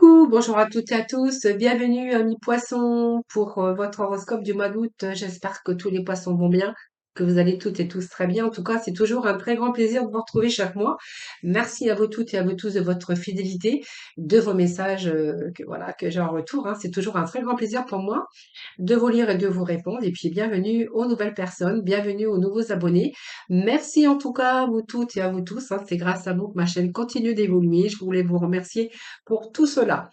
Coucou, bonjour à toutes et à tous, bienvenue amis poissons pour votre horoscope du mois d'août. J'espère que tous les poissons vont bien, que vous allez toutes et tous très bien. En tout cas, c'est toujours un très grand plaisir de vous retrouver chaque mois. Merci à vous toutes et à vous tous de votre fidélité, de vos messages que j'ai en retour, hein. C'est toujours un très grand plaisir pour moi de vous lire et de vous répondre. Et puis bienvenue aux nouvelles personnes, bienvenue aux nouveaux abonnés. Merci en tout cas à vous toutes et à vous tous, hein. C'est grâce à vous que ma chaîne continue d'évoluer. Je voulais vous remercier pour tout cela.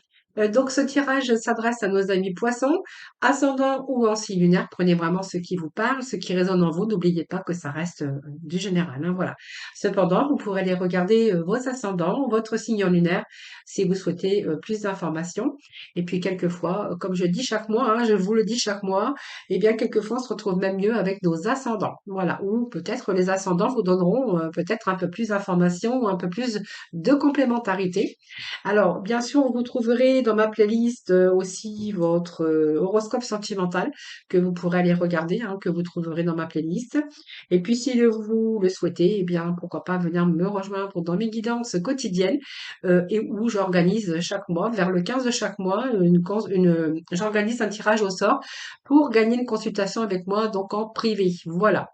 Donc ce tirage s'adresse à nos amis poissons, ascendant ou en signe lunaire. Prenez vraiment ce qui vous parle, ce qui résonne en vous. N'oubliez pas que ça reste du général, hein, voilà. Cependant, vous pourrez aller regarder vos ascendants, votre signe en lunaire, si vous souhaitez plus d'informations. Et puis quelquefois, comme je dis chaque mois, hein, je vous le dis chaque mois, eh bien quelquefois on se retrouve même mieux avec nos ascendants. Voilà. Ou peut-être les ascendants vous donneront peut-être un peu plus d'informations ou un peu plus de complémentarité. Alors, bien sûr, vous trouverez dans ma playlist aussi votre horoscope sentimental que vous pourrez aller regarder, hein, que vous trouverez dans ma playlist. Et puis, si vous le souhaitez, eh bien, pourquoi pas venir me rejoindre dans mes guidances quotidiennes et où j'organise chaque mois, vers le 15 de chaque mois, j'organise un tirage au sort pour gagner une consultation avec moi, donc en privé. Voilà.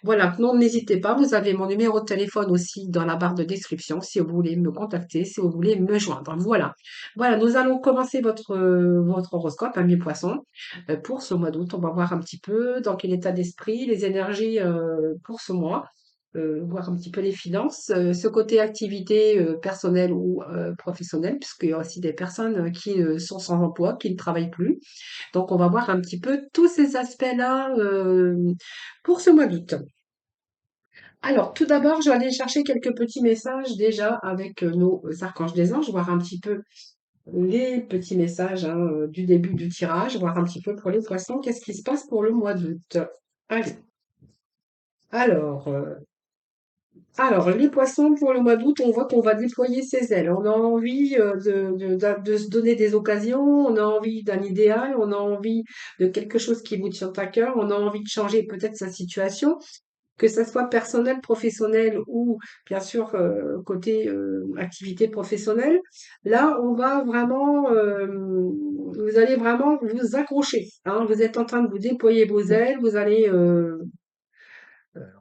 Voilà, non, n'hésitez pas, vous avez mon numéro de téléphone aussi dans la barre de description si vous voulez me contacter, si vous voulez me joindre. Voilà. Voilà, nous allons commencer votre horoscope, ami poisson, pour ce mois d'août. On va voir un petit peu dans quel état d'esprit, les énergies pour ce mois. Voir un petit peu les finances, ce côté activité personnelle ou professionnelle, puisqu'il y a aussi des personnes qui sont sans emploi, qui ne travaillent plus. Donc, on va voir un petit peu tous ces aspects-là pour ce mois d'août. Alors, tout d'abord, je vais aller chercher quelques petits messages déjà avec nos archanges des anges, voir un petit peu les petits messages hein, du début du tirage, voir un petit peu pour les poissons, qu'est-ce qui se passe pour le mois d'août. Allez. Alors, euh, alors, les poissons pour le mois d'août, on voit qu'on va déployer ses ailes. On a envie de se donner des occasions, on a envie d'un idéal, on a envie de quelque chose qui vous tient à cœur, on a envie de changer peut-être sa situation. Que ça soit personnel, professionnel ou bien sûr côté activité professionnelle, là on va vraiment, vous allez vraiment vous accrocher, hein. Vous êtes en train de vous déployer vos ailes, vous allez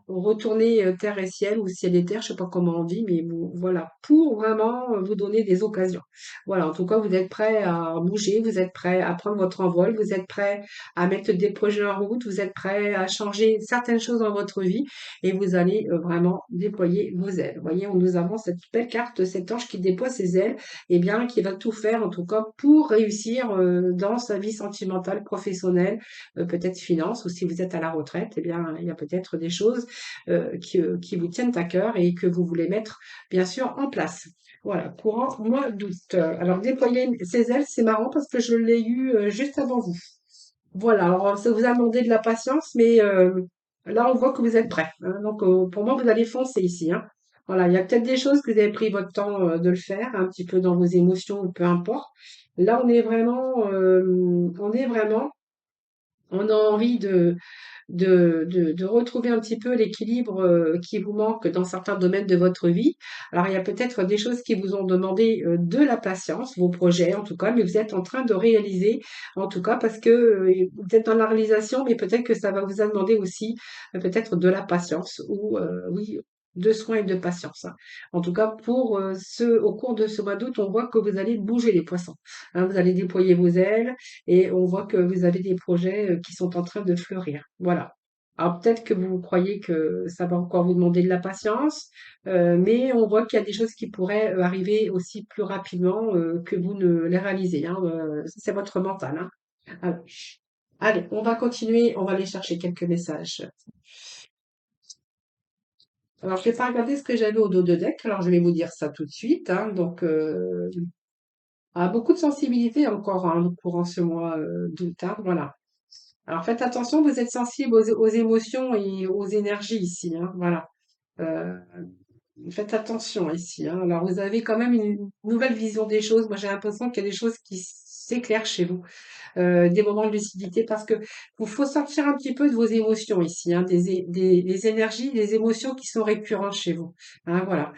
retourner terre et ciel ou ciel et terre, je sais pas comment on dit, mais voilà, pour vraiment vous donner des occasions. Voilà, en tout cas, vous êtes prêt à bouger, vous êtes prêt à prendre votre envol, vous êtes prêt à mettre des projets en route, vous êtes prêt à changer certaines choses dans votre vie et vous allez vraiment déployer vos ailes. Vous voyez, nous avons cette belle carte, cet ange qui déploie ses ailes, et bien, qui va tout faire, en tout cas, pour réussir dans sa vie sentimentale, professionnelle, peut-être finance, ou si vous êtes à la retraite, eh bien, il y a peut-être des choses qui vous tiennent à cœur et que vous voulez mettre, bien sûr, en place. Voilà, courant mois d'août. Alors, déployer ses ailes, c'est marrant parce que je l'ai eu juste avant vous. Voilà, alors ça vous a demandé de la patience, mais là, on voit que vous êtes prêts, hein. Donc, pour moi, vous allez foncer ici, hein. Voilà, il y a peut-être des choses que vous avez pris votre temps de le faire, un petit peu dans vos émotions ou peu importe. Là, on a envie de retrouver un petit peu l'équilibre qui vous manque dans certains domaines de votre vie. Alors, il y a peut-être des choses qui vous ont demandé de la patience, vos projets en tout cas, mais vous êtes en train de réaliser, en tout cas, parce que vous êtes dans la réalisation, mais peut-être que ça va vous demander aussi peut-être de la patience ou oui, de soins et de patience, hein. En tout cas, au cours de ce mois d'août, on voit que vous allez bouger les poissons, hein. Vous allez déployer vos ailes et on voit que vous avez des projets qui sont en train de fleurir. Voilà. Alors peut-être que vous croyez que ça va encore vous demander de la patience, mais on voit qu'il y a des choses qui pourraient arriver aussi plus rapidement que vous ne les réalisez, hein. C'est votre mental, hein. Alors, allez, on va continuer, on va aller chercher quelques messages. Alors, je vais pas regarder ce que j'avais au dos de deck, alors je vais vous dire ça tout de suite, hein. Donc, beaucoup de sensibilité encore hein, courant ce mois d'août, hein, voilà. Alors faites attention, vous êtes sensible aux émotions et aux énergies ici, hein, voilà. Euh, Faites attention ici, hein. Alors vous avez quand même une nouvelle vision des choses. Moi j'ai l'impression qu'il y a des choses qui c'est clair chez vous. Des moments de lucidité parce que vous faut sortir un petit peu de vos émotions ici, hein, des énergies, des émotions qui sont récurrentes chez vous. Hein, voilà.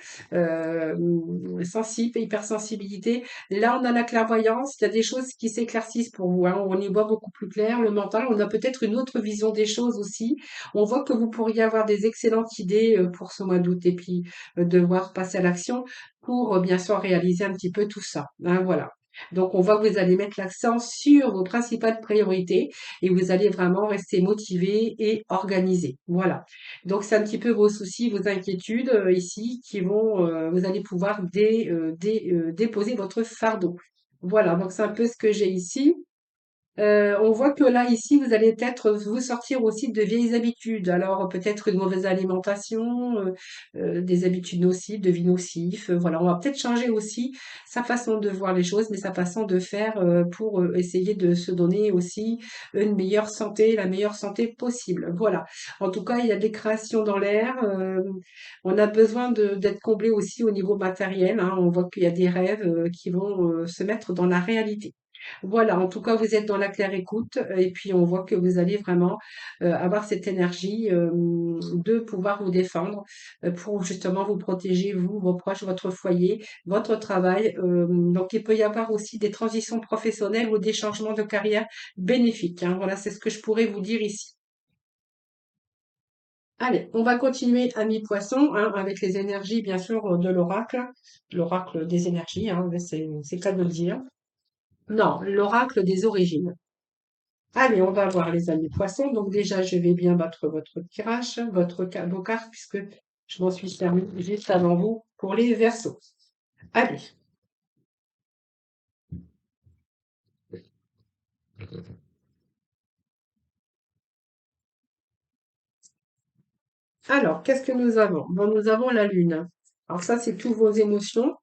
Sensible, hypersensibilité. Là, on a la clairvoyance. Il y a des choses qui s'éclaircissent pour vous. Hein. On y voit beaucoup plus clair. Le mental, on a peut-être une autre vision des choses aussi. On voit que vous pourriez avoir des excellentes idées pour ce mois d'août et puis devoir passer à l'action pour bien sûr réaliser un petit peu tout ça. Hein, voilà. Donc, on voit que vous allez mettre l'accent sur vos principales priorités et vous allez vraiment rester motivé et organisé. Voilà. Donc, c'est un petit peu vos soucis, vos inquiétudes ici qui vont, vous allez pouvoir déposer votre fardeau. Voilà. Donc, c'est un peu ce que j'ai ici. On voit que là, ici, vous allez peut-être vous sortir aussi de vieilles habitudes. Alors, peut-être une mauvaise alimentation, des habitudes nocives, de vie nocif. Voilà, on va peut-être changer aussi sa façon de voir les choses, mais sa façon de faire pour essayer de se donner aussi une meilleure santé, la meilleure santé possible. Voilà. En tout cas, il y a des créations dans l'air. On a besoin d'être comblé aussi au niveau matériel. Hein. On voit qu'il y a des rêves qui vont se mettre dans la réalité. Voilà, en tout cas, vous êtes dans la claire écoute et puis on voit que vous allez vraiment avoir cette énergie de pouvoir vous défendre pour justement vous protéger, vous, vos proches, votre foyer, votre travail. Donc, il peut y avoir aussi des transitions professionnelles ou des changements de carrière bénéfiques. Hein. Voilà, c'est ce que je pourrais vous dire ici. Allez, on va continuer, amis poissons, hein, avec les énergies, bien sûr, de l'oracle des énergies, hein, c'est le cas de le dire. Non, l'oracle des origines. Allez, on va voir les amis poissons. Donc déjà, je vais bien battre votre tirage, vos cartes, puisque je m'en suis servi juste avant vous pour les versos. Allez, alors, qu'est-ce que nous avons? Bon, nous avons la lune. Alors ça, c'est toutes vos émotions.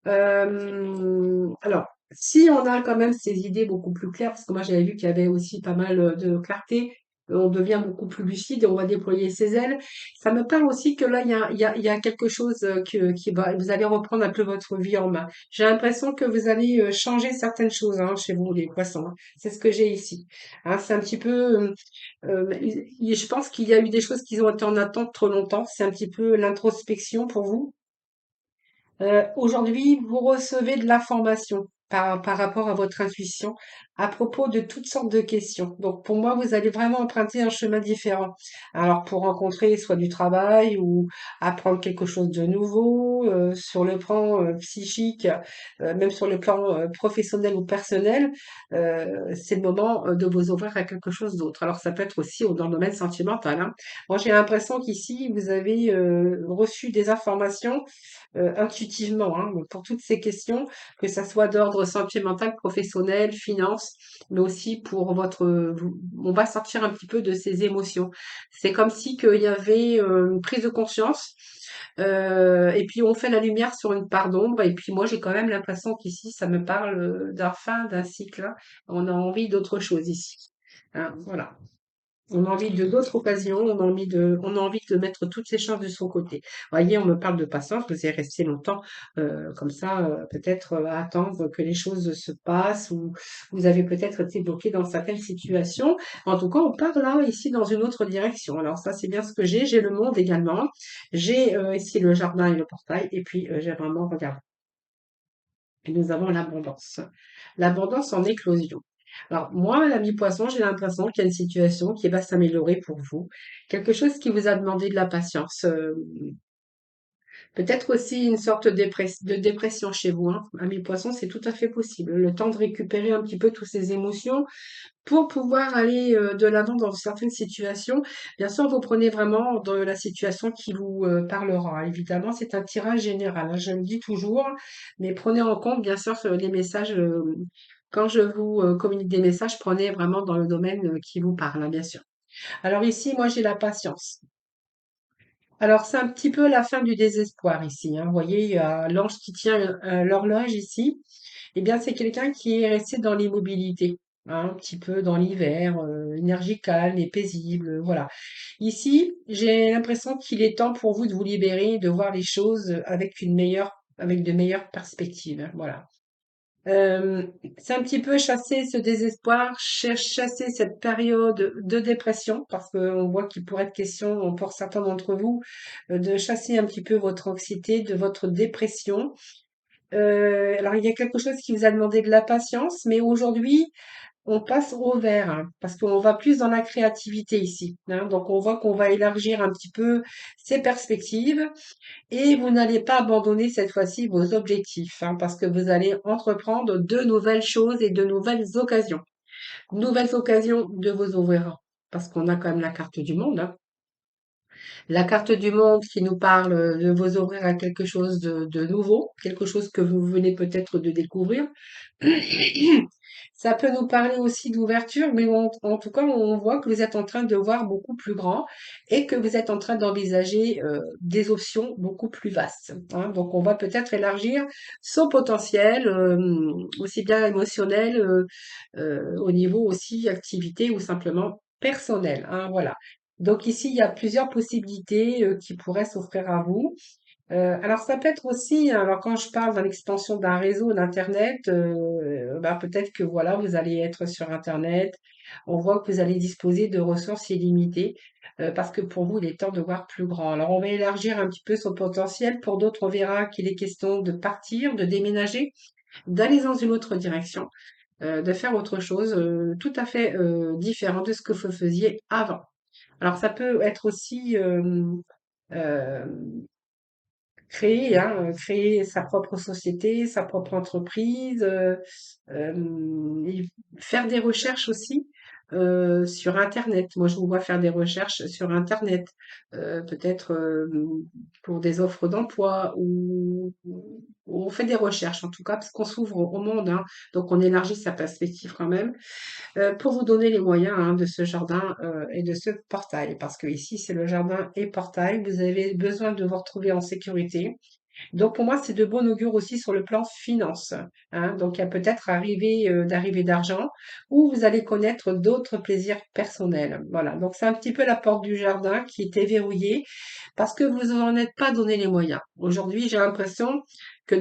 Alors, si on a quand même ces idées beaucoup plus claires, parce que moi j'avais vu qu'il y avait aussi pas mal de clarté, on devient beaucoup plus lucide et on va déployer ses ailes. Ça me parle aussi que là, il y a quelque chose qui va, vous allez reprendre un peu votre vie en main. J'ai l'impression que vous allez changer certaines choses hein, chez vous, les poissons. Hein. C'est ce que j'ai ici. Hein, c'est un petit peu, je pense qu'il y a eu des choses qui ont été en attente trop longtemps. C'est un petit peu l'introspection pour vous. Aujourd'hui, vous recevez de l'information par rapport à votre intuition à propos de toutes sortes de questions. Donc, pour moi, vous allez vraiment emprunter un chemin différent. Alors, pour rencontrer soit du travail ou apprendre quelque chose de nouveau, sur le plan psychique, même sur le plan professionnel ou personnel, c'est le moment de vous ouvrir à quelque chose d'autre. Alors, ça peut être aussi dans le domaine sentimental. Hein. Moi, j'ai l'impression qu'ici, vous avez reçu des informations intuitivement hein, pour toutes ces questions, que ça soit d'ordre sentimental, professionnel, finance, mais aussi pour on va sortir un petit peu de ces émotions. C'est comme si qu'il y avait une prise de conscience. Et puis on fait la lumière sur une part d'ombre. Et puis moi j'ai quand même l'impression qu'ici ça me parle d'un fin d'un cycle. Hein. On a envie d'autre chose ici. Hein, voilà. On a envie de d'autres occasions, on a envie de mettre toutes ses chances de son côté. Voyez, on me parle de patience, vous êtes resté longtemps comme ça, peut-être à attendre que les choses se passent ou vous avez peut-être été bloqué dans certaines situations. En tout cas, on part là, ici, dans une autre direction. Alors ça, c'est bien ce que j'ai. J'ai le monde également. J'ai ici le jardin et le portail. Et puis, j'ai vraiment, regardé. Et nous avons l'abondance. L'abondance en éclosion. Alors, moi, l'ami poisson, j'ai l'impression qu'il y a une situation qui va s'améliorer pour vous. Quelque chose qui vous a demandé de la patience. Peut-être aussi une sorte de dépression chez vous. Hein. Ami poisson, c'est tout à fait possible. Le temps de récupérer un petit peu toutes ces émotions pour pouvoir aller de l'avant dans certaines situations. Bien sûr, vous prenez vraiment de la situation qui vous parlera. Évidemment, c'est un tirage général. Hein, je le dis toujours, mais prenez en compte, bien sûr, les messages. Quand je vous communique des messages, prenez vraiment dans le domaine qui vous parle, hein, bien sûr. Alors ici, moi, j'ai la patience. Alors, c'est un petit peu la fin du désespoir ici. Hein. Vous voyez, il y a l'ange qui tient l'horloge ici. Eh bien, c'est quelqu'un qui est resté dans l'immobilité, hein, un petit peu dans l'hiver, énergie calme et paisible, voilà. Ici, j'ai l'impression qu'il est temps pour vous de vous libérer, de voir les choses avec avec de meilleures perspectives, hein, voilà. C'est un petit peu chasser ce désespoir, chasser cette période de dépression, parce qu'on voit qu'il pourrait être question pour certains d'entre vous de chasser un petit peu votre anxiété, de votre dépression. Alors il y a quelque chose qui vous a demandé de la patience, mais aujourd'hui on passe au vert, hein, parce qu'on va plus dans la créativité ici, hein. Donc on voit qu'on va élargir un petit peu ses perspectives. Et vous n'allez pas abandonner cette fois-ci vos objectifs, hein, parce que vous allez entreprendre de nouvelles choses et de nouvelles occasions. Nouvelles occasions de vous ouvrir, parce qu'on a quand même la carte du monde, hein. La carte du monde qui nous parle de vous ouvrir à quelque chose de nouveau, quelque chose que vous venez peut-être de découvrir. Ça peut nous parler aussi d'ouverture, mais en tout cas, on voit que vous êtes en train de voir beaucoup plus grand et que vous êtes en train d'envisager des options beaucoup plus vastes, hein. Donc, on va peut-être élargir son potentiel, aussi bien émotionnel, au niveau aussi activité ou simplement personnel, hein, voilà. Donc ici, il y a plusieurs possibilités qui pourraient s'offrir à vous. Alors ça peut être aussi, alors quand je parle de l'expansion d'un réseau d'internet, bah, peut-être que voilà, vous allez être sur internet. On voit que vous allez disposer de ressources illimitées, parce que pour vous, il est temps de voir plus grand. Alors on va élargir un petit peu son potentiel. Pour d'autres, on verra qu'il est question de partir, de déménager, d'aller dans une autre direction, de faire autre chose, tout à fait différent de ce que vous faisiez avant. Alors ça peut être aussi euh, créer, hein, créer sa propre société, sa propre entreprise, et faire des recherches aussi sur Internet. Moi, je vous vois faire des recherches sur Internet, peut-être pour des offres d'emploi ou on fait des recherches en tout cas parce qu'on s'ouvre au monde, hein, donc on élargit sa perspective quand même pour vous donner les moyens hein, de ce jardin et de ce portail. Parce que ici, c'est le jardin et portail. Vous avez besoin de vous retrouver en sécurité. Donc pour moi, c'est de bon augure aussi sur le plan finance, hein. Donc il y a peut-être d'arrivée d'argent ou vous allez connaître d'autres plaisirs personnels. Voilà. Donc c'est un petit peu la porte du jardin qui était verrouillée parce que vous n'en êtes pas donné les moyens. Aujourd'hui, j'ai l'impression que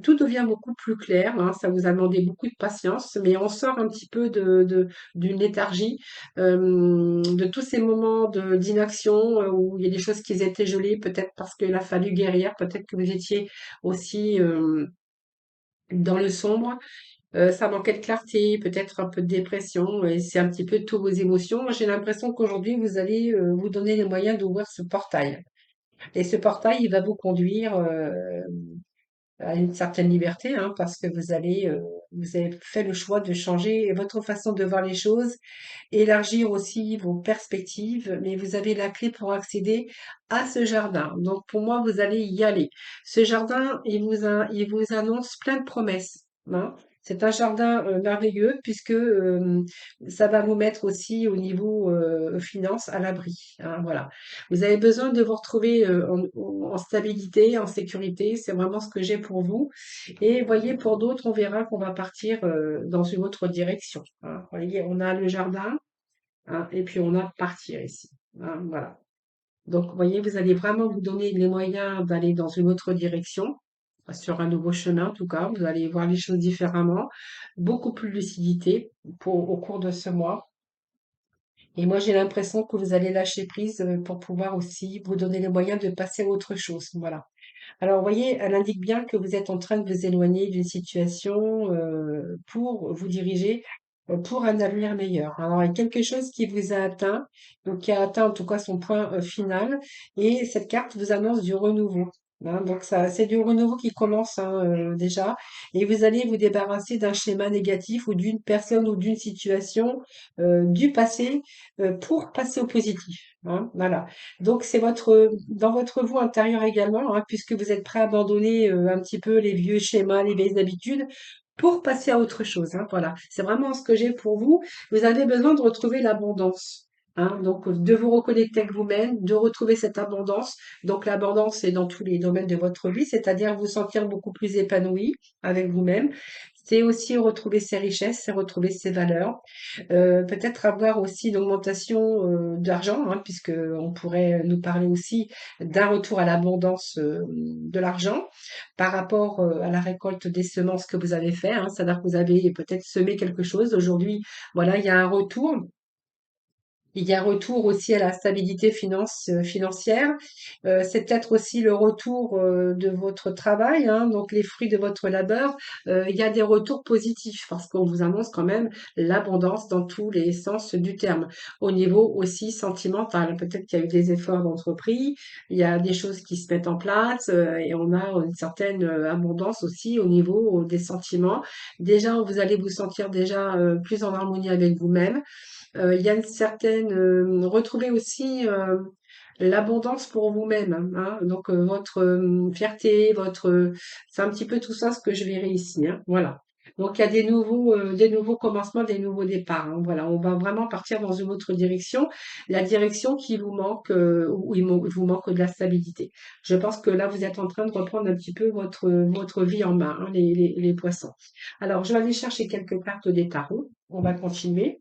tout devient beaucoup plus clair, hein. Ça vous a demandé beaucoup de patience, mais on sort un petit peu d'une léthargie, de tous ces moments d'inaction où il y a des choses qui étaient gelées, peut-être parce qu'il a fallu guérir, peut-être que vous étiez aussi dans le sombre. Ça manquait de clarté, peut-être un peu de dépression, et c'est un petit peu toutes vos émotions. J'ai l'impression qu'aujourd'hui, vous allez vous donner les moyens d'ouvrir ce portail. Et ce portail, il va vous conduire à une certaine liberté, hein, parce que vous avez fait le choix de changer votre façon de voir les choses, élargir aussi vos perspectives, mais vous avez la clé pour accéder à ce jardin. Donc pour moi, vous allez y aller. Ce jardin, il vous annonce plein de promesses, hein. C'est un jardin merveilleux puisque ça va vous mettre aussi au niveau finance à l'abri, hein, voilà. Vous avez besoin de vous retrouver en stabilité, en sécurité. C'est vraiment ce que j'ai pour vous. Et voyez, pour d'autres, on verra qu'on va partir dans une autre direction, hein. Voyez, on a le jardin, hein, et puis on a partir ici, hein, voilà. Donc, vous voyez, vous allez vraiment vous donner les moyens d'aller dans une autre direction, sur un nouveau chemin en tout cas. Vous allez voir les choses différemment, beaucoup plus de lucidité au cours de ce mois. Et moi, j'ai l'impression que vous allez lâcher prise pour pouvoir aussi vous donner les moyens de passer à autre chose. Voilà. Alors, vous voyez, elle indique bien que vous êtes en train de vous éloigner d'une situation pour vous diriger pour un avenir meilleur. Alors, il y a quelque chose qui vous a atteint, donc qui a atteint en tout cas son point final, et cette carte vous annonce du renouveau, hein. Donc, ça, c'est du renouveau qui commence hein, déjà, et vous allez vous débarrasser d'un schéma négatif ou d'une personne ou d'une situation du passé pour passer au positif, hein. Voilà. Donc c'est dans votre vous intérieur également, hein, puisque vous êtes prêt à abandonner un petit peu les vieux schémas, les vieilles habitudes pour passer à autre chose, hein, voilà. C'est vraiment ce que j'ai pour vous. Vous avez besoin de retrouver l'abondance, hein, donc de vous reconnecter avec vous-même, de retrouver cette abondance. Donc l'abondance c'est dans tous les domaines de votre vie, c'est-à-dire vous sentir beaucoup plus épanoui avec vous-même. C'est aussi retrouver ses richesses, c'est retrouver ses valeurs. Peut-être avoir aussi une augmentation, d'argent, hein, puisque on pourrait nous parler aussi d'un retour à l'abondance, de l'argent par rapport, à la récolte des semences que vous avez fait, hein. C'est-à-dire que vous avez peut-être semé quelque chose. Aujourd'hui, voilà, il y a un retour. Il y a un retour aussi à la stabilité financière. C'est peut-être aussi le retour de votre travail, hein, donc les fruits de votre labeur. Il y a des retours positifs parce qu'on vous annonce quand même l'abondance dans tous les sens du terme. Au niveau aussi sentimental, peut-être qu'il y a eu des efforts d'entreprise, il y a des choses qui se mettent en place et on a une certaine abondance aussi au niveau des sentiments. Déjà, vous allez vous sentir déjà plus en harmonie avec vous-même. Il y a une certaine retrouver aussi l'abondance pour vous-même, hein. Donc votre fierté, c'est un petit peu tout ça ce que je verrai ici, hein. Voilà. Donc il y a des nouveaux commencements, des nouveaux départs, hein. Voilà, on va vraiment partir dans une autre direction, la direction qui vous manque, où il vous manque de la stabilité. Je pense que là vous êtes en train de reprendre un petit peu votre vie en main, hein, les poissons. Alors je vais aller chercher quelques cartes des tarots. On va continuer.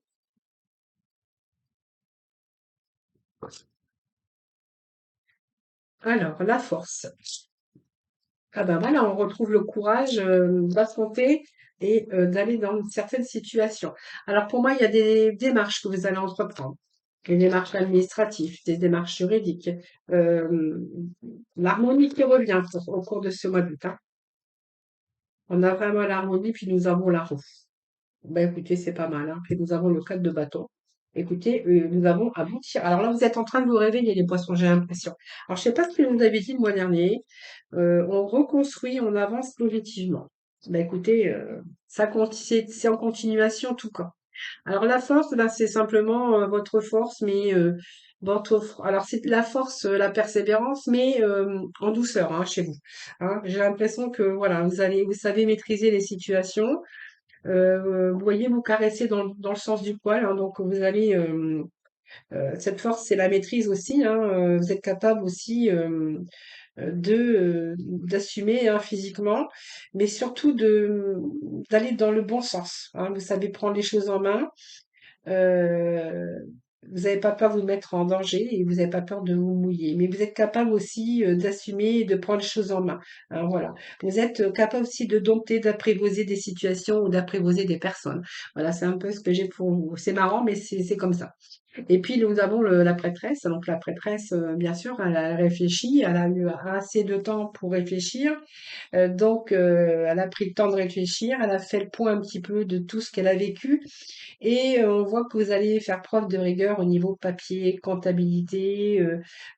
Alors, la force. Ah ben voilà, on retrouve le courage d'affronter et d'aller dans une certaine situation. Alors pour moi, il y a des démarches que vous allez entreprendre. Des démarches administratives, des démarches juridiques. euh, L'harmonie qui revient au cours de ce mois d'août, hein. On a vraiment l'harmonie, puis nous avons la roue. Ben écoutez, c'est pas mal, hein. Puis nous avons le 4 de bâton. Écoutez, nous avons aboutir. Alors là, vous êtes en train de vous réveiller, les poissons, j'ai l'impression. Alors, je sais pas ce que vous avez dit le mois dernier. On reconstruit, on avance positivement. Ben écoutez, c'est en continuation tout cas. Alors la force, là, c'est simplement votre force, mais alors c'est la force, la persévérance, mais en douceur, hein, chez vous, hein. J'ai l'impression que voilà, vous savez maîtriser les situations. Vous voyez, vous caressez dans le sens du poil, hein, donc vous allez cette force, c'est la maîtrise aussi, hein, vous êtes capable aussi d'assumer, hein, physiquement, mais surtout d'aller dans le bon sens, hein. Vous savez prendre les choses en main. euh, Vous n'avez pas peur de vous mettre en danger et vous n'avez pas peur de vous mouiller. Mais vous êtes capable aussi d'assumer et de prendre les choses en main, hein, voilà. Vous êtes capable aussi de dompter, d'apprivoiser des situations ou d'apprivoiser des personnes. Voilà, c'est un peu ce que j'ai pour vous. C'est marrant, mais c'est comme ça. Et puis nous avons la prêtresse. Donc la prêtresse, bien sûr, elle a réfléchi, elle a eu assez de temps pour réfléchir. Donc elle a pris le temps de réfléchir, elle a fait le point un petit peu de tout ce qu'elle a vécu. Et on voit que vous allez faire preuve de rigueur au niveau papier, comptabilité.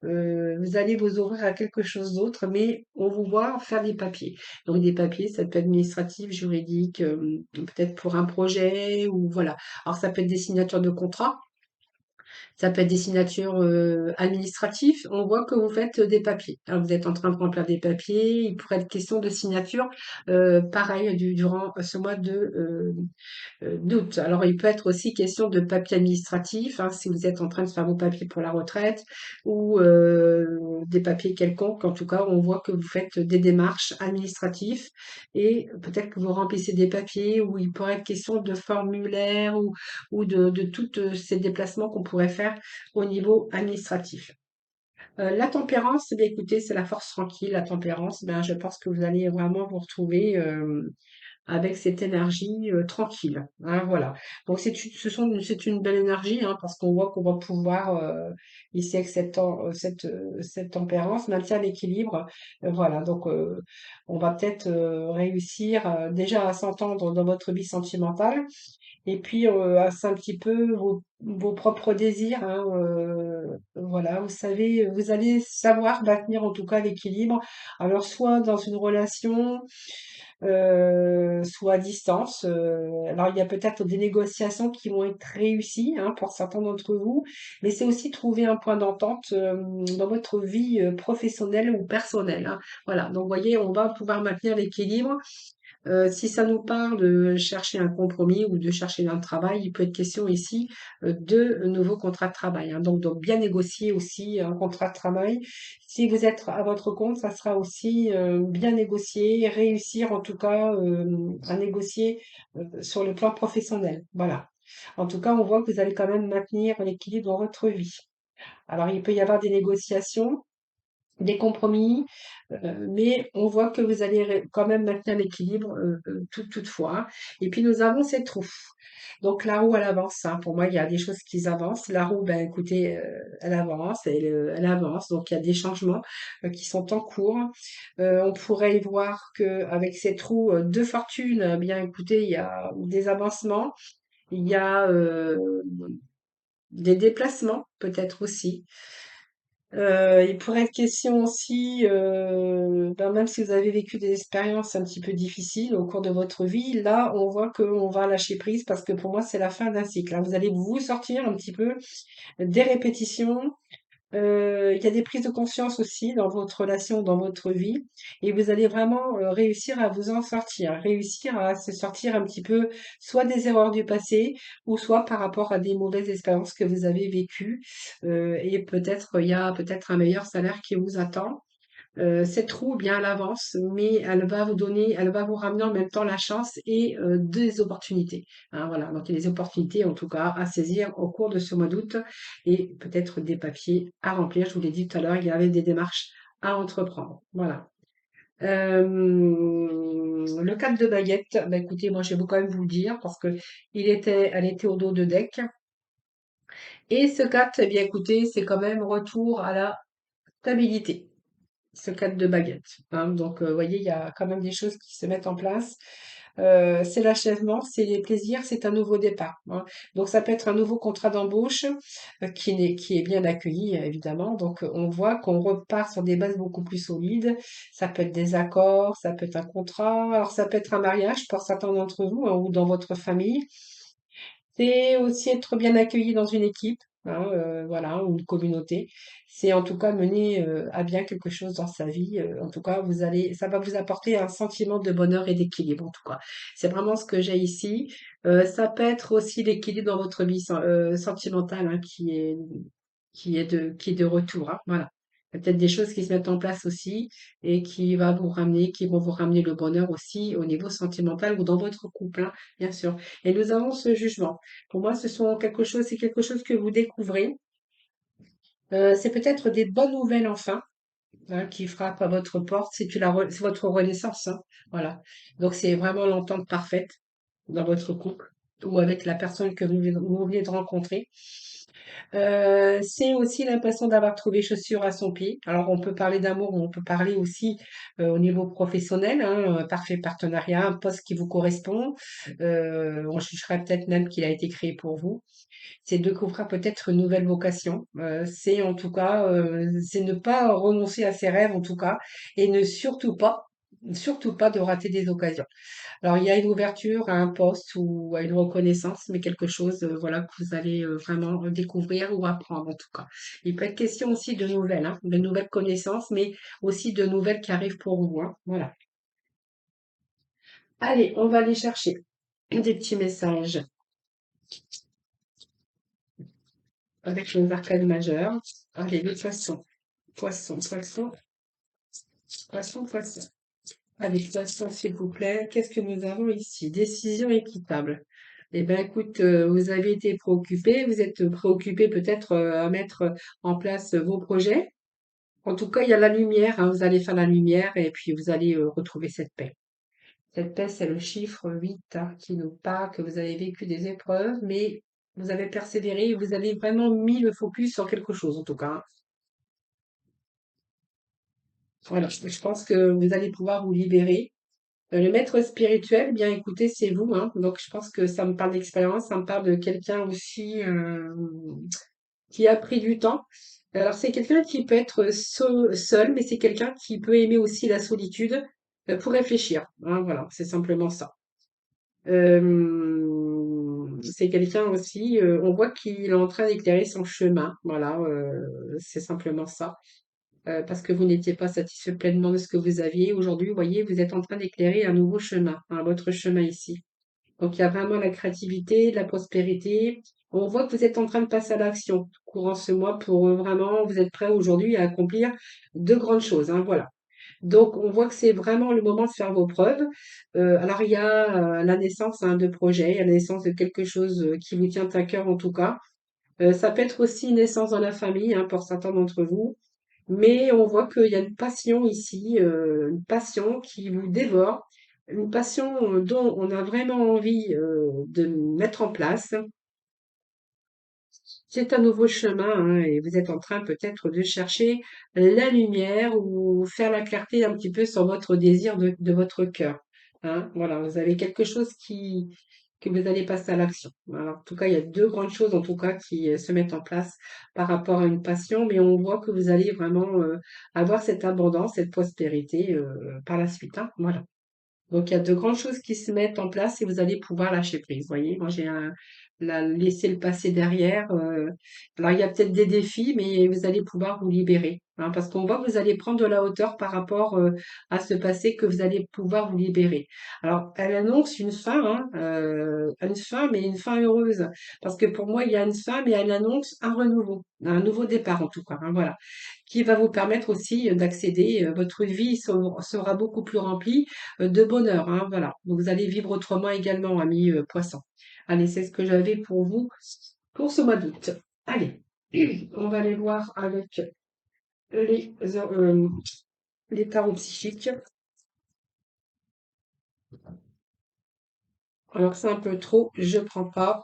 Vous allez vous ouvrir à quelque chose d'autre, mais on vous voit faire des papiers. Donc des papiers, ça peut être administratif, juridique, peut-être pour un projet ou voilà. Alors ça peut être des signatures de contrat. Ça peut être des signatures administratives. On voit que vous faites des papiers, hein. Vous êtes en train de remplir des papiers. Il pourrait être question de signature, pareil, durant ce mois d'août. Alors, il peut être aussi question de papier administratif, hein, si vous êtes en train de faire vos papiers pour la retraite ou des papiers quelconques. En tout cas, on voit que vous faites des démarches administratives et peut-être que vous remplissez des papiers ou il pourrait être question de formulaire ou de tous ces déplacements qu'on pourrait faire au niveau administratif. La tempérance, eh bien, écoutez, c'est la force tranquille. La tempérance, ben, je pense que vous allez vraiment vous retrouver avec cette énergie tranquille, hein, voilà. Donc c'est une belle énergie, hein, parce qu'on voit qu'on va pouvoir ici avec cette tempérance maintient l'équilibre. Voilà, donc on va peut-être réussir déjà à s'entendre dans votre vie sentimentale et puis c'est un petit peu vos propres désirs, hein, voilà, vous savez, vous allez savoir maintenir en tout cas l'équilibre. Alors soit dans une relation, soit à distance. Alors il y a peut-être des négociations qui vont être réussies, hein, pour certains d'entre vous, mais c'est aussi trouver un point d'entente dans votre vie professionnelle ou personnelle, hein. Voilà, donc vous voyez, on va pouvoir maintenir l'équilibre Si ça nous parle de chercher un compromis ou de chercher un travail, il peut être question ici de nouveaux contrats de travail, hein. Donc bien négocier aussi un contrat de travail. Si vous êtes à votre compte, ça sera aussi bien négocier, réussir en tout cas à négocier sur le plan professionnel. Voilà. En tout cas, on voit que vous allez quand même maintenir l'équilibre dans votre vie. Alors, il peut y avoir des négociations, des compromis, mais on voit que vous allez quand même maintenir l'équilibre toutefois. Et puis nous avons cette roue. Donc la roue, elle avance, hein. Pour moi, il y a des choses qui avancent. La roue, ben écoutez, elle avance, elle avance. Donc il y a des changements qui sont en cours. On pourrait y voir que avec cette roue de fortune, bien écoutez, il y a des avancements, il y a des déplacements peut-être aussi. Il pourrait être question aussi, ben, même si vous avez vécu des expériences un petit peu difficiles au cours de votre vie, là, on voit qu'on va lâcher prise parce que pour moi, c'est la fin d'un cycle, hein. Vous allez vous sortir un petit peu des répétitions, il y a des prises de conscience aussi dans votre relation, dans votre vie, et vous allez vraiment réussir à vous en sortir, réussir à se sortir un petit peu soit des erreurs du passé, ou soit par rapport à des mauvaises expériences que vous avez vécues, et peut-être il y a peut-être un meilleur salaire qui vous attend. Cette roue, bien, elle avance, mais elle va vous ramener en même temps la chance et des opportunités, hein, voilà. Donc, il y a des opportunités, en tout cas, à saisir au cours de ce mois d'août et peut-être des papiers à remplir. Je vous l'ai dit tout à l'heure, il y avait des démarches à entreprendre. Voilà. Le 4 de baguette, bah, écoutez, moi, je vais quand même vous le dire parce que elle était au dos de deck. Et ce 4, eh bien, écoutez, c'est quand même retour à la stabilité. Ce cadre de baguette, hein. Donc, vous voyez, il y a quand même des choses qui se mettent en place. C'est l'achèvement, c'est les plaisirs, c'est un nouveau départ, hein. Donc, ça peut être un nouveau contrat d'embauche qui est bien accueilli, évidemment. Donc, on voit qu'on repart sur des bases beaucoup plus solides. Ça peut être des accords, ça peut être un contrat, alors ça peut être un mariage pour certains d'entre vous, hein, ou dans votre famille. C'est aussi être bien accueilli dans une équipe, hein, voilà, ou une communauté. C'est en tout cas mener à bien quelque chose dans sa vie. En tout cas, ça va vous apporter un sentiment de bonheur et d'équilibre. En tout cas, c'est vraiment ce que j'ai ici. Ça peut être aussi l'équilibre dans votre vie sentimentale, hein, qui est de retour, hein, voilà. Il y a peut-être des choses qui se mettent en place aussi et qui vont vous ramener le bonheur aussi au niveau sentimental ou dans votre couple, hein, bien sûr. Et nous avons ce jugement. Pour moi, c'est quelque chose que vous découvrez. C'est peut-être des bonnes nouvelles enfin, hein, qui frappent à votre porte. C'est votre renaissance, hein. Voilà. Donc c'est vraiment l'entente parfaite dans votre couple ou avec la personne que vous venez de rencontrer. C'est aussi l'impression d'avoir trouvé chaussure à son pied. Alors on peut parler d'amour, on peut parler aussi au niveau professionnel, hein, un parfait partenariat, un poste qui vous correspond. On jugerait peut-être même qu'il a été créé pour vous. C'est découvrir peut-être une nouvelle vocation. C'est en tout cas, c'est ne pas renoncer à ses rêves en tout cas, et ne surtout pas de rater des occasions. Alors, il y a une ouverture à un poste ou à une reconnaissance, mais quelque chose, voilà, que vous allez vraiment découvrir ou apprendre en tout cas. Il peut être question aussi de nouvelles, hein, de nouvelles connaissances, mais aussi de nouvelles qui arrivent pour vous, hein. Voilà. Allez, on va aller chercher des petits messages avec les arcades majeures. Allez, les poissons. Poisson, poisson, poisson, poisson. Allez, poisson, s'il vous plaît. Qu'est-ce que nous avons ici? Décision équitable. Eh bien, écoute, vous avez été préoccupé, vous êtes préoccupé peut-être à mettre en place vos projets. En tout cas, il y a la lumière, hein, vous allez faire la lumière et puis vous allez retrouver cette paix. Cette paix, c'est le chiffre 8, hein, qui nous parle que vous avez vécu des épreuves, mais vous avez persévéré et vous avez vraiment mis le focus sur quelque chose, en tout cas, hein. Voilà, je pense que vous allez pouvoir vous libérer. Le maître spirituel, bien écoutez, c'est vous, hein. Donc je pense que ça me parle d'expérience, ça me parle de quelqu'un aussi qui a pris du temps. Alors c'est quelqu'un qui peut être seul, mais c'est quelqu'un qui peut aimer aussi la solitude pour réfléchir, hein. Voilà, c'est simplement ça. C'est quelqu'un aussi, on voit qu'il est en train d'éclairer son chemin. Voilà, c'est simplement ça. parce que vous n'étiez pas satisfait pleinement de ce que vous aviez. Aujourd'hui, vous voyez, vous êtes en train d'éclairer un nouveau chemin, hein, votre chemin ici. Donc, il y a vraiment la créativité, la prospérité. On voit que vous êtes en train de passer à l'action courant ce mois pour vraiment, vous êtes prêt aujourd'hui à accomplir de grandes choses, hein, voilà. Donc, on voit que c'est vraiment le moment de faire vos preuves. Alors, il y a la naissance, hein, de projets, il y a la naissance de quelque chose qui vous tient à cœur en tout cas. Ça peut être aussi une naissance dans la famille, hein, pour certains d'entre vous. Mais on voit qu'il y a une passion ici, une passion qui vous dévore, une passion dont on a vraiment envie de mettre en place. C'est un nouveau chemin, hein, et vous êtes en train peut-être de chercher la lumière ou faire la clarté un petit peu sur votre désir de votre cœur. Hein. Voilà, vous avez quelque chose que vous allez passer à l'action. Alors, en tout cas, il y a deux grandes choses en tout cas qui se mettent en place par rapport à une passion, mais on voit que vous allez vraiment avoir cette abondance, cette prospérité par la suite. Hein. Voilà. Donc, il y a de grandes choses qui se mettent en place et vous allez pouvoir lâcher prise. Vous voyez, moi, laisser le passé derrière. Alors, il y a peut-être des défis, mais vous allez pouvoir vous libérer. Hein, parce qu'on voit que vous allez prendre de la hauteur par rapport à ce passé que vous allez pouvoir vous libérer. Alors, elle annonce une fin, mais une fin heureuse. Parce que pour moi, il y a une fin, mais elle annonce un nouveau départ en tout cas. Hein, voilà qui va vous permettre aussi d'accéder, votre vie sera beaucoup plus remplie de bonheur, hein, voilà. Donc vous allez vivre autrement également, amis poissons. Allez, c'est ce que j'avais pour vous pour ce mois d'août. Allez, on va aller voir avec les, euh, les tarots psychiques. Alors c'est un peu trop, je prends pas.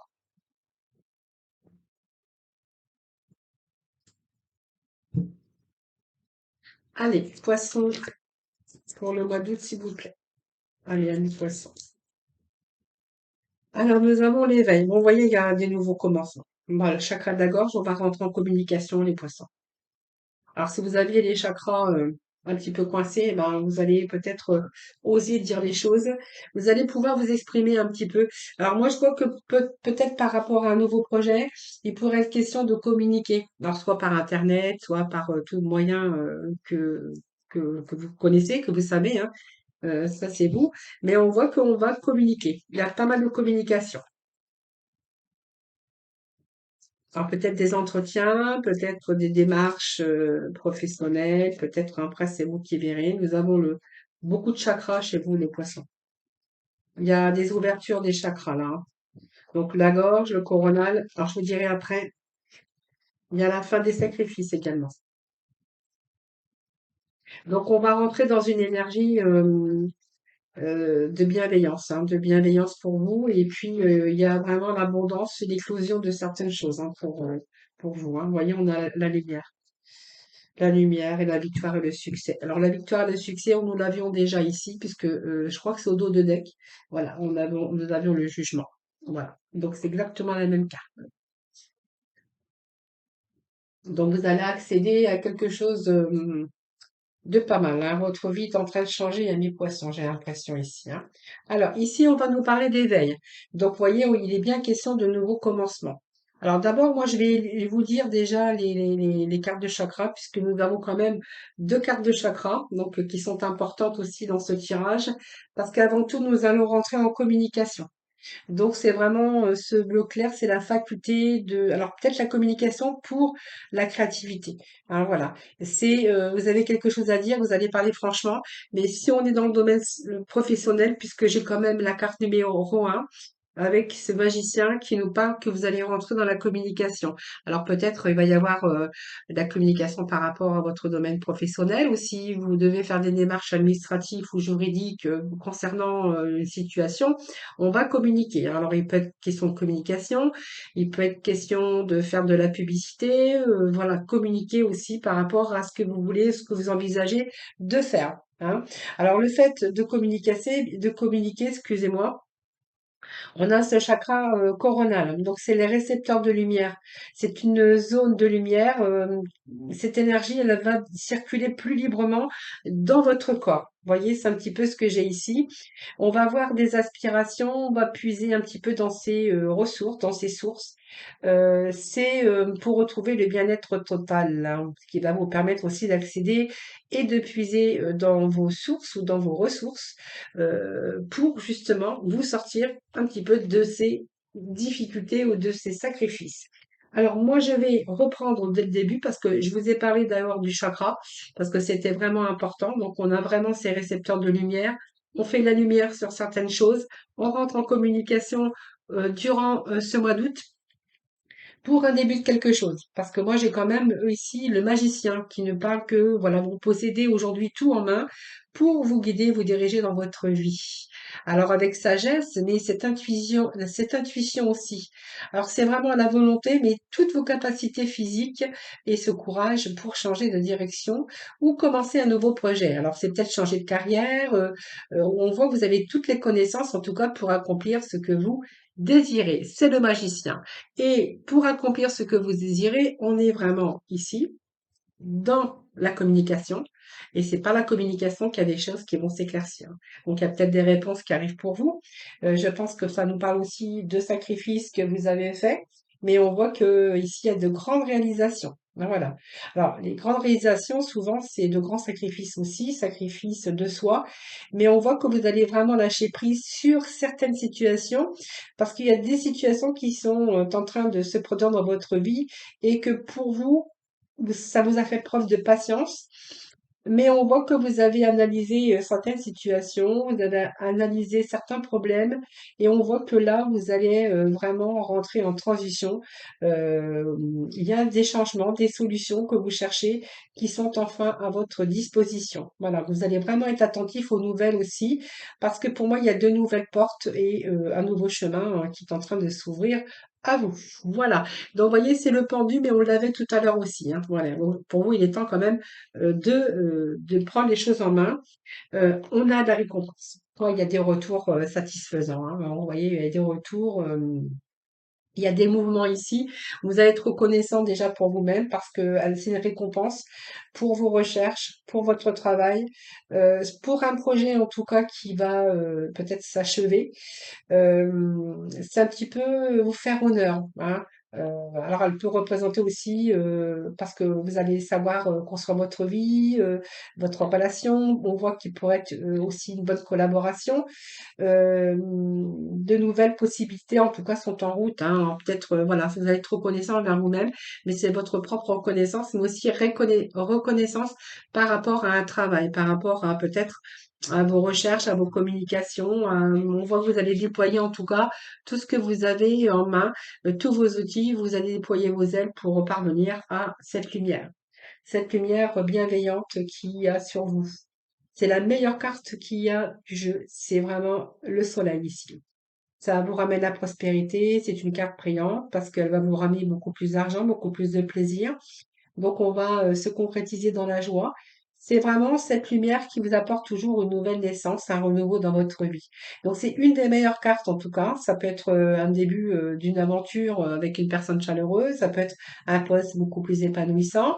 Allez, poissons pour le mois d'août, s'il vous plaît. Allez, amis poissons. Alors, nous avons l'éveil. Bon, vous voyez, il y a des nouveaux commencements. Voilà, le chakra de la gorge, on va rentrer en communication, les poissons. Alors, si vous aviez les chakras un petit peu coincés, eh ben, vous allez peut-être oser dire les choses. Vous allez pouvoir vous exprimer un petit peu. Alors, moi, je vois que peut-être par rapport à un nouveau projet, il pourrait être question de communiquer. Alors, soit par Internet, soit par tout moyen que vous connaissez, que vous savez, hein. Ça, c'est vous. Mais on voit qu'on va communiquer. Il y a pas mal de communication. Alors peut-être des entretiens, peut-être des démarches professionnelles, peut-être après c'est vous qui verrez. Nous avons beaucoup de chakras chez vous, les poissons. Il y a des ouvertures des chakras là. Hein. Donc la gorge, le coronal. Alors je vous dirai après, il y a la fin des sacrifices également. Donc on va rentrer dans une énergie de bienveillance pour vous. Et puis il y a vraiment l'abondance, l'éclosion de certaines choses hein, pour vous. Hein. Vous voyez, on a la lumière. La lumière et la victoire et le succès. Alors la victoire et le succès, nous l'avions déjà ici, puisque je crois que c'est au dos de deck. Voilà, nous avions le jugement. Voilà. Donc c'est exactement la même carte. Donc vous allez accéder à quelque chose de pas mal. Hein. Votre vie est en train de changer, ami poisson, j'ai l'impression ici. Hein. Alors ici, on va nous parler d'éveil. Donc vous voyez, où il est bien question de nouveaux commencements. Alors d'abord, moi, je vais vous dire déjà les cartes de chakra, puisque nous avons quand même deux cartes de chakra, donc qui sont importantes aussi dans ce tirage, parce qu'avant tout, nous allons rentrer en communication. Donc c'est vraiment ce bleu clair, c'est la faculté de, alors peut-être la communication pour la créativité. Hein, voilà, vous avez quelque chose à dire, vous allez parler franchement, mais si on est dans le domaine professionnel, puisque j'ai quand même la carte numéro 1, avec ce magicien qui nous parle que vous allez rentrer dans la communication. Alors peut-être il va y avoir de la communication par rapport à votre domaine professionnel ou si vous devez faire des démarches administratives ou juridiques concernant une situation, on va communiquer. Alors il peut être question de communication, il peut être question de faire de la publicité, voilà, communiquer aussi par rapport à ce que vous voulez, ce que vous envisagez de faire. Hein. Alors le fait de communiquer, excusez-moi, on a ce chakra coronal, donc c'est les récepteurs de lumière. C'est une zone de lumière. Cette énergie, elle va circuler plus librement dans votre corps. Voyez, c'est un petit peu ce que j'ai ici. On va avoir des aspirations, on va puiser un petit peu dans ses ressources, dans ses sources. C'est pour retrouver le bien-être total, hein, ce qui va vous permettre aussi d'accéder et de puiser dans vos sources ou dans vos ressources pour justement vous sortir un petit peu de ces difficultés ou de ces sacrifices. Alors moi, je vais reprendre dès le début parce que je vous ai parlé d'ailleurs du chakra parce que c'était vraiment important. Donc, on a vraiment ces récepteurs de lumière. On fait la lumière sur certaines choses. On rentre en communication durant ce mois d'août pour un début de quelque chose. Parce que moi, j'ai quand même ici le magicien qui ne parle que, voilà, vous possédez aujourd'hui tout en main pour vous guider, vous diriger dans votre vie. Alors avec sagesse, mais cette intuition aussi. Alors c'est vraiment la volonté, mais toutes vos capacités physiques et ce courage pour changer de direction ou commencer un nouveau projet. Alors c'est peut-être changer de carrière. On voit que vous avez toutes les connaissances, en tout cas, pour accomplir ce que vous désirez. C'est le magicien. Et pour accomplir ce que vous désirez, on est vraiment ici dans la communication. Et c'est par la communication qu'il y a des choses qui vont s'éclaircir. Donc il y a peut-être des réponses qui arrivent pour vous. Je pense que ça nous parle aussi de sacrifices que vous avez faits, mais on voit que ici il y a de grandes réalisations. Ben voilà. Alors les grandes réalisations, souvent c'est de grands sacrifices aussi, sacrifices de soi, mais on voit que vous allez vraiment lâcher prise sur certaines situations parce qu'il y a des situations qui sont en train de se produire dans votre vie et que pour vous, ça vous a fait preuve de patience, mais on voit que vous avez analysé certaines situations, vous avez analysé certains problèmes, et on voit que là, vous allez vraiment rentrer en transition. Il y a des changements, des solutions que vous cherchez qui sont enfin à votre disposition. Voilà, vous allez vraiment être attentif aux nouvelles aussi, parce que pour moi, il y a de nouvelles portes et un nouveau chemin qui est en train de s'ouvrir à vous. Voilà. Donc, vous voyez, c'est le pendu, mais on l'avait tout à l'heure aussi, hein. Voilà. Donc, pour vous, il est temps quand même de prendre les choses en main. On a de la récompense. Quand il y a des retours satisfaisants, hein. Vous voyez, il y a des retours. Il y a des mouvements ici. Vous allez être reconnaissant déjà pour vous-même parce que c'est une récompense pour vos recherches, pour votre travail, pour un projet en tout cas qui va peut-être s'achever. C'est un petit peu vous faire honneur, hein. Alors elle peut représenter aussi, parce que vous allez savoir construire votre vie, votre relation. On voit qu'il pourrait être aussi une bonne collaboration. De nouvelles possibilités, en tout cas, sont en route, hein. Peut-être, voilà, vous allez être reconnaissant envers vous-même, mais c'est votre propre reconnaissance, mais aussi reconnaissance par rapport à un travail, par rapport à peut-être à vos recherches, à vos communications. On voit que vous allez déployer en tout cas tout ce que vous avez en main, tous vos outils, vous allez déployer vos ailes pour parvenir à cette lumière bienveillante qu'il y a sur vous. C'est la meilleure carte qu'il y a du jeu, c'est vraiment le soleil ici. Ça vous ramène la prospérité, c'est une carte brillante parce qu'elle va vous ramener beaucoup plus d'argent, beaucoup plus de plaisir. Donc on va se concrétiser dans la joie. C'est vraiment cette lumière qui vous apporte toujours une nouvelle naissance, un renouveau dans votre vie. Donc c'est une des meilleures cartes en tout cas. Ça peut être un début d'une aventure avec une personne chaleureuse, ça peut être un poste beaucoup plus épanouissant.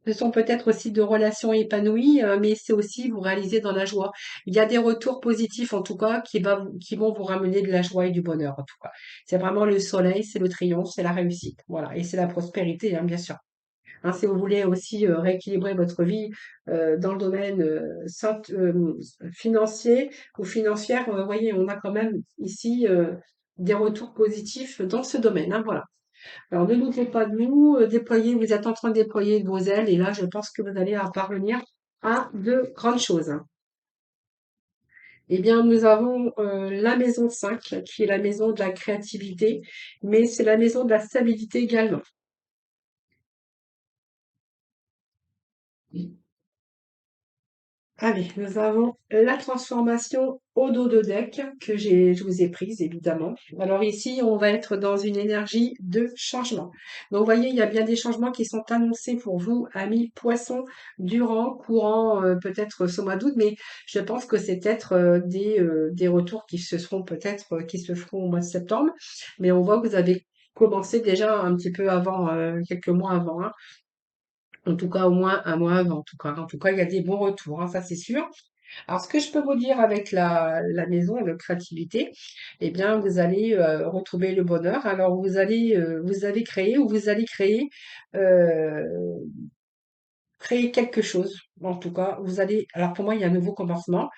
Ce sont peut-être aussi de relations épanouies, mais c'est aussi vous réaliser dans la joie. Il y a des retours positifs en tout cas qui vont vous ramener de la joie et du bonheur en tout cas. C'est vraiment le soleil, c'est le triomphe, c'est la réussite. Voilà, et c'est la prospérité, hein, bien sûr. Hein, si vous voulez aussi rééquilibrer votre vie dans le domaine financier ou financière, vous voyez, on a quand même ici des retours positifs dans ce domaine, hein, voilà. Alors, ne doutez pas de nous, déployez, vous êtes en train de déployer vos ailes et là, je pense que vous allez parvenir à de grandes choses. Eh bien, nous avons la maison 5, qui est la maison de la créativité, mais c'est la maison de la stabilité également. Allez, nous avons la transformation au dos de deck je vous ai prise évidemment. Alors ici, on va être dans une énergie de changement. Donc, vous voyez, il y a bien des changements qui sont annoncés pour vous, amis poissons, courant, peut-être ce mois d'août, mais je pense que c'est peut-être des retours qui se seront peut-être, qui se feront au mois de septembre. Mais on voit que vous avez commencé déjà un petit peu avant, quelques mois avant, hein. En tout cas, au moins un mois avant, en tout cas. En tout cas, il y a des bons retours, hein, ça c'est sûr. Alors, ce que je peux vous dire avec la maison de créativité, eh bien, vous allez retrouver le bonheur. Alors, vous allez créer ou vous allez euh, créer quelque chose. En tout cas, vous allez, alors pour moi, il y a un nouveau commencement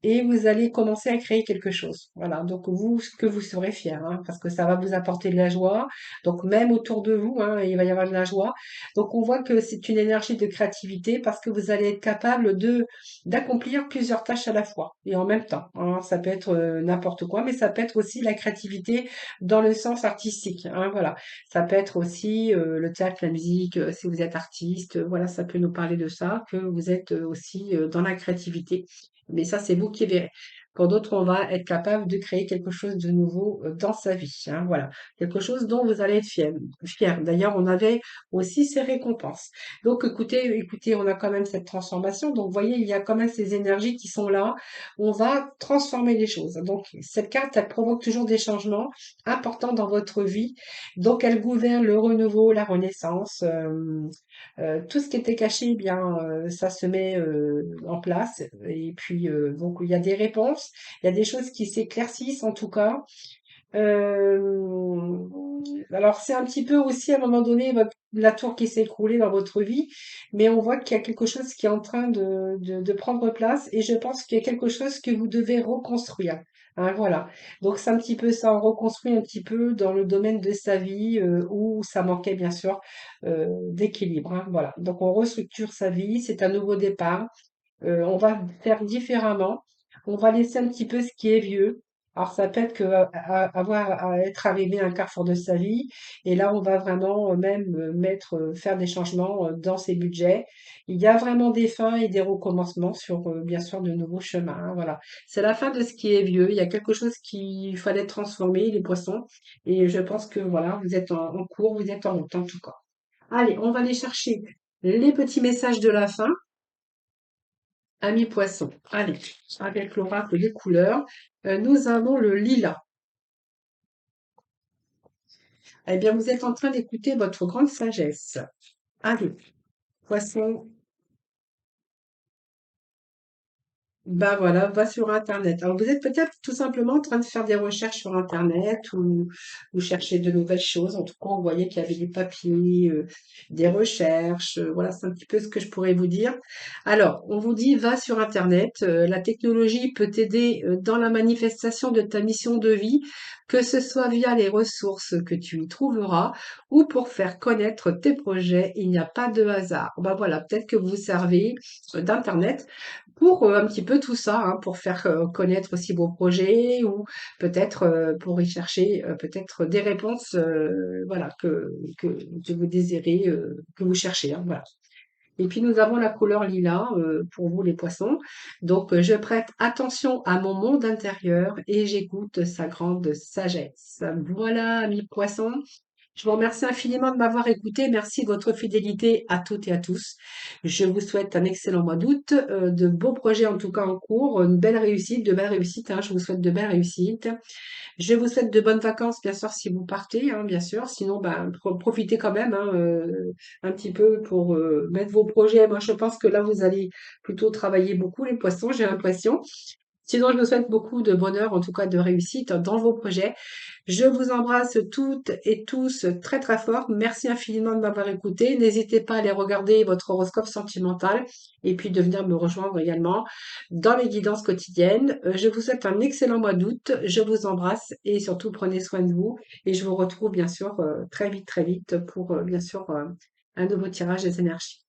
et vous allez commencer à créer quelque chose. Voilà. Donc, vous, que vous serez fier, hein, parce que ça va vous apporter de la joie. Donc, même autour de vous, hein, il va y avoir de la joie. Donc, on voit que c'est une énergie de créativité parce que vous allez être capable d'accomplir plusieurs tâches à la fois et en même temps, hein. Ça peut être n'importe quoi, mais ça peut être aussi la créativité dans le sens artistique, hein, voilà. Ça peut être aussi le théâtre, la musique, si vous êtes artiste, voilà, ça peut nous parler de ça, que vous êtes aussi dans la créativité. Mais ça, c'est vous qui verrez. Pour d'autres, on va être capable de créer quelque chose de nouveau dans sa vie, hein, voilà. Quelque chose dont vous allez être fier. D'ailleurs, on avait aussi ces récompenses. Donc, écoutez, on a quand même cette transformation. Donc, vous voyez, il y a quand même ces énergies qui sont là. On va transformer les choses. Donc, cette carte, elle provoque toujours des changements importants dans votre vie. Donc, elle gouverne le renouveau, la renaissance. Tout ce qui était caché, eh bien, ça se met en place. Et puis, donc, il y a des réponses. Il y a des choses qui s'éclaircissent, en tout cas. Euh, alors, c'est un petit peu aussi, à un moment donné, la tour qui s'est écroulée dans votre vie. Mais on voit qu'il y a quelque chose qui est en train de prendre place. Et je pense qu'il y a quelque chose que vous devez reconstruire. Hein, voilà. Donc, c'est un petit peu ça. On reconstruit un petit peu dans le domaine de sa vie où ça manquait, bien sûr d'équilibre, hein, voilà. Donc on restructure sa vie, c'est un nouveau départ. On va faire différemment. On va laisser un petit peu ce qui est vieux. Alors ça peut être que avoir à être arrivé à un carrefour de sa vie, et là on va vraiment même faire des changements dans ses budgets. Il y a vraiment des fins et des recommencements sur bien sûr de nouveaux chemins, hein, voilà. C'est la fin de ce qui est vieux. Il y a quelque chose qu'il fallait transformer, les poissons, et je pense que voilà, vous êtes en cours, vous êtes en route en tout cas. Allez, on va aller chercher les petits messages de la fin. Amis poissons. Allez, avec l'oracle des couleurs, nous avons le lilas. Eh bien, vous êtes en train d'écouter votre grande sagesse. Allez, poisson, ben voilà, va sur Internet. Alors, vous êtes peut-être tout simplement en train de faire des recherches sur Internet ou vous cherchez de nouvelles choses. En tout cas, on voyait qu'il y avait des papiers, des recherches. Voilà, c'est un petit peu ce que je pourrais vous dire. Alors, on vous dit, va sur Internet. La technologie peut t'aider dans la manifestation de ta mission de vie, que ce soit via les ressources que tu y trouveras ou pour faire connaître tes projets. Il n'y a pas de hasard. Ben voilà, peut-être que vous vous servez d'Internet pour un petit peu tout ça, hein, pour faire connaître aussi vos projets ou peut-être pour y chercher peut-être des réponses voilà, que vous désirez, que vous cherchez, hein, voilà. Et puis nous avons la couleur lilas pour vous les poissons. Donc je prête attention à mon monde intérieur et j'écoute sa grande sagesse. Voilà, amis poissons. Je vous remercie infiniment de m'avoir écouté. Merci de votre fidélité à toutes et à tous. Je vous souhaite un excellent mois d'août, de beaux projets en tout cas en cours, une belle réussite, de belles réussites, hein. Je vous souhaite de belles réussites. Je vous souhaite de bonnes vacances, bien sûr, si vous partez, hein, bien sûr. Sinon, ben, profitez quand même, hein, un petit peu pour mettre vos projets. Moi, je pense que là, vous allez plutôt travailler beaucoup, les poissons, j'ai l'impression. Sinon, je vous souhaite beaucoup de bonheur, en tout cas de réussite dans vos projets. Je vous embrasse toutes et tous très très fort. Merci infiniment de m'avoir écouté. N'hésitez pas à aller regarder votre horoscope sentimental et puis de venir me rejoindre également dans les guidances quotidiennes. Je vous souhaite un excellent mois d'août. Je vous embrasse et surtout prenez soin de vous. Et je vous retrouve bien sûr très vite pour bien sûr un nouveau tirage des énergies.